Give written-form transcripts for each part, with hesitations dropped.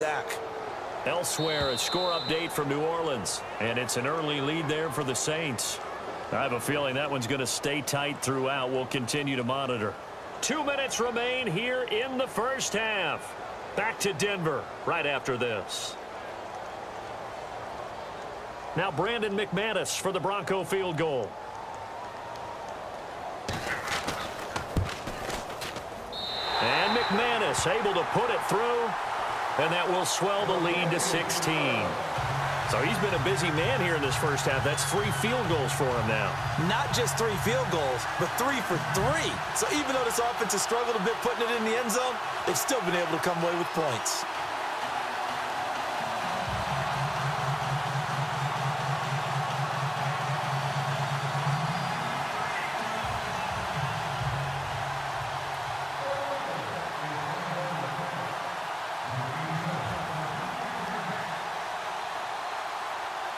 Zach. Elsewhere, a score update from New Orleans, and it's an early lead there for the Saints. I have a feeling that one's going to stay tight throughout. We'll continue to monitor. 2 minutes remain here in the first half. Back to Denver right after this. Now Brandon McManus for the Bronco field goal. And McManus able to put it through, and that will swell the lead to 16. So he's been a busy man here in this first half. That's 3 field goals for him now. Not just 3 field goals, but 3 for 3. So even though this offense has struggled a bit putting it in the end zone, they've still been able to come away with points.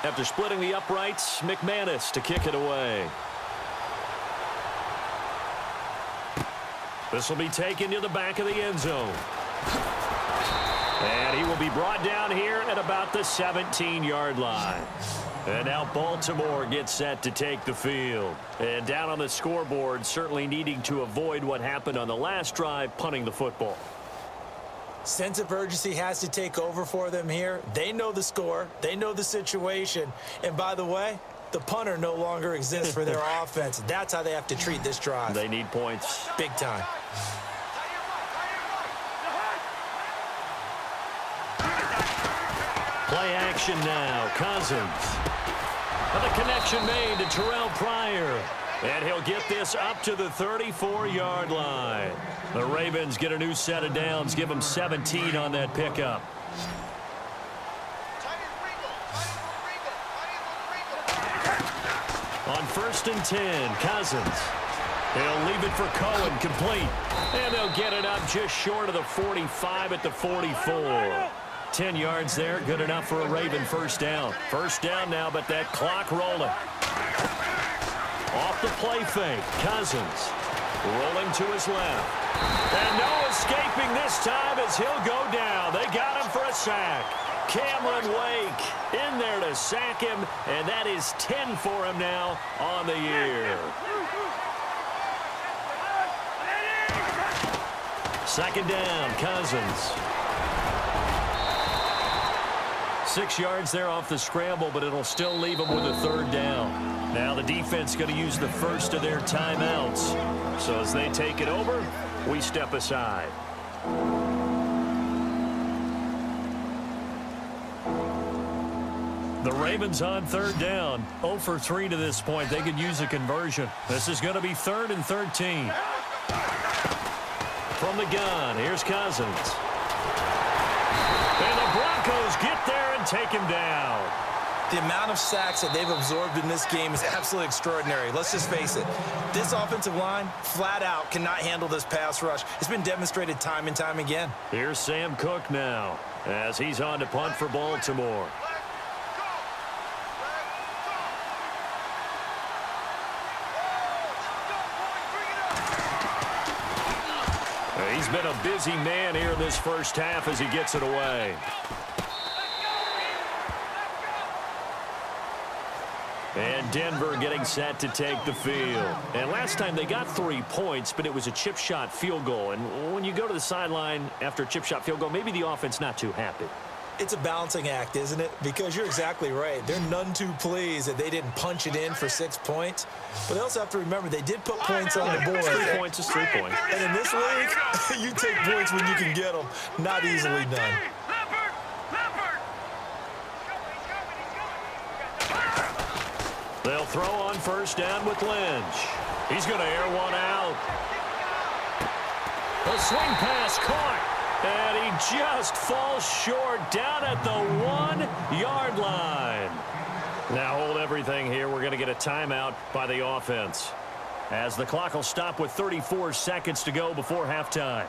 After splitting the uprights, McManus to kick it away. This will be taken to the back of the end zone. And he will be brought down here at about the 17-yard line. And now Baltimore gets set to take the field. And down on the scoreboard, certainly needing to avoid what happened on the last drive, punting the football. Sense of urgency has to take over for them here. They know the score. They know the situation. And by the way, the punter no longer exists for their offense. That's how they have to treat this drive. They need points. Big time. Play action now. Cousins. And the connection made to Terrell Pryor. And he'll get this up to the 34-yard line. The Ravens get a new set of downs, give them 17 on that pickup. On 1st and 10, Cousins. He'll leave it for Cohen, complete. And they'll get it up just short of the 45 at the 44. 10 yards there, good enough for a Raven first down. First down now, but that clock rolling. Off the play fake, Cousins rolling to his left. And no escaping this time as he'll go down. They got him for a sack. Cameron Wake in there to sack him, and that is 10 for him now on the year. Second down, Cousins. 6 yards there off the scramble, but it'll still leave him with a third down. Now the defense going to use the first of their timeouts. So as they take it over, we step aside. The Ravens on third down. 0 for 3 to this point. They could use a conversion. This is going to be 3rd and 13. From the gun, here's Cousins. And the Broncos get there and take him down. The amount of sacks that they've absorbed in this game is absolutely extraordinary. Let's just face it. This offensive line, flat out, cannot handle this pass rush. It's been demonstrated time and time again. Here's Sam Cook now as he's on to punt for Baltimore. He's been a busy man here in this first half as he gets it away. And Denver getting set to take the field. And last time they got 3 points, but it was a chip shot field goal. And when you go to the sideline after a chip shot field goal, maybe the offense not too happy. It's a balancing act, isn't it? Because you're exactly right. They're none too pleased that they didn't punch it in for 6 points. But they also have to remember they did put points on the board. 3 points is 3 points. And in this league, you take points when you can get them. Not easily done. They'll throw on first down with Lynch. He's going to air one out. A swing pass caught. And he just falls short down at the 1-yard line. Now hold everything here. We're going to get a timeout by the offense, as the clock will stop with 34 seconds to go before halftime.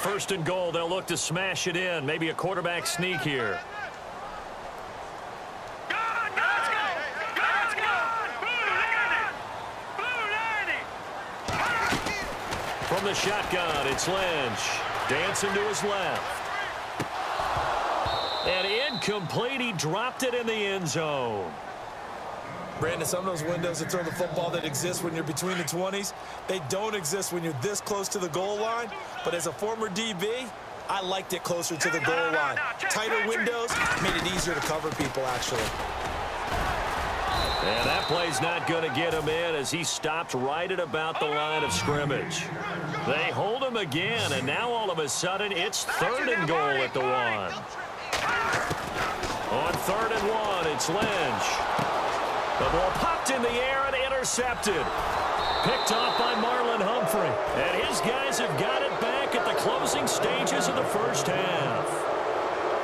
First and goal, they'll look to smash it in. Maybe a quarterback sneak here. From the shotgun, it's Lynch. Dancing to his left. And incomplete. He dropped it in the end zone. Brandon, some of those windows to throw the football that exist when you're between the 20s, they don't exist when you're this close to the goal line. But as a former DB, I liked it closer to the goal line. Tighter windows made it easier to cover people, actually. And that play's not going to get him in as he stopped right at about the line of scrimmage. They hold him again, and now all of a sudden it's third and goal at the 1. On 3rd and 1, it's Lynch. The ball popped in the air and intercepted. Picked off by Marlon Humphrey. And his guys have got it back at the closing stages of the first half.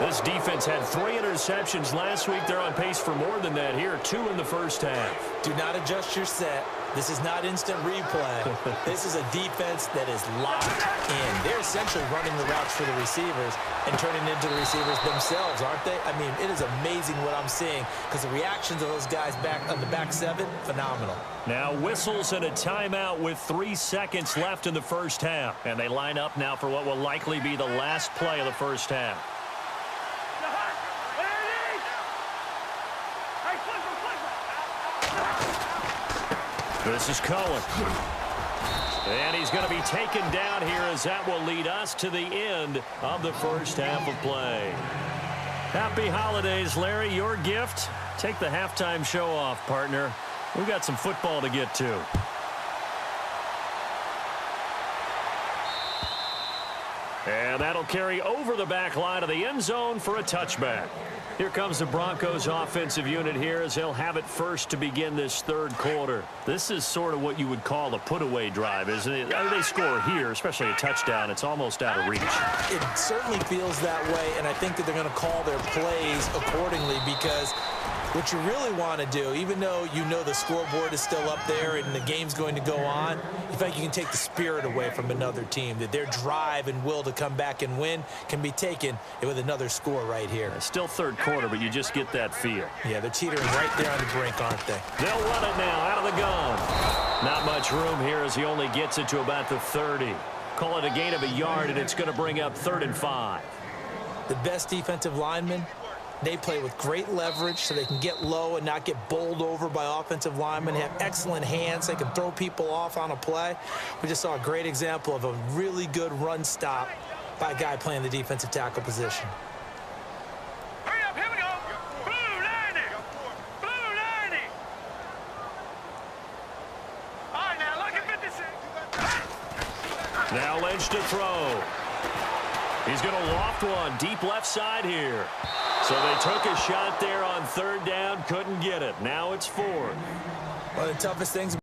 This defense had 3 interceptions last week. They're on pace for more than that here. 2 in the first half. Do not adjust your set. This is not instant replay. This is a defense that is locked in. They're essentially running the routes for the receivers and turning into the receivers themselves, aren't they? I mean, it is amazing what I'm seeing because the reactions of those guys back on the back 7, phenomenal. Now whistles and a timeout with 3 seconds left in the first half. And they line up now for what will likely be the last play of the first half. This is Cohen. And he's going to be taken down here as that will lead us to the end of the first half of play. Happy holidays, Larry. Your gift? Take the halftime show off, partner. We've got some football to get to. And that'll carry over the back line of the end zone for a touchback. Here comes the Broncos offensive unit here as they'll have it first to begin this third quarter. This is sort of what you would call a put-away drive, isn't it? They score here, especially a touchdown. It's almost out of reach. It certainly feels that way, and I think that they're going to call their plays accordingly because what you really want to do, even though you know the scoreboard is still up there and the game's going to go on, in fact, you can take the spirit away from another team, that their drive and will to come back and win can be taken with another score right here. It's still third quarter, but you just get that feel. Yeah, they're teetering right there on the brink, aren't they? They'll run it now out of the gun. Not much room here as he only gets it to about the 30. Call it a gain of a yard, and it's going to bring up 3rd and 5. The best defensive linemen, they play with great leverage so they can get low and not get bowled over by offensive linemen. They have excellent hands. They can throw people off on a play. We just saw a great example of a really good run stop by a guy playing the defensive tackle position. Hurry up, here we go. Blue 90. Blue 90. All right, now look at 56. Now Lynch to throw. He's going to loft one deep left side here. So they took a shot there on 3rd down, couldn't get it. Now it's 4th. One of the toughest things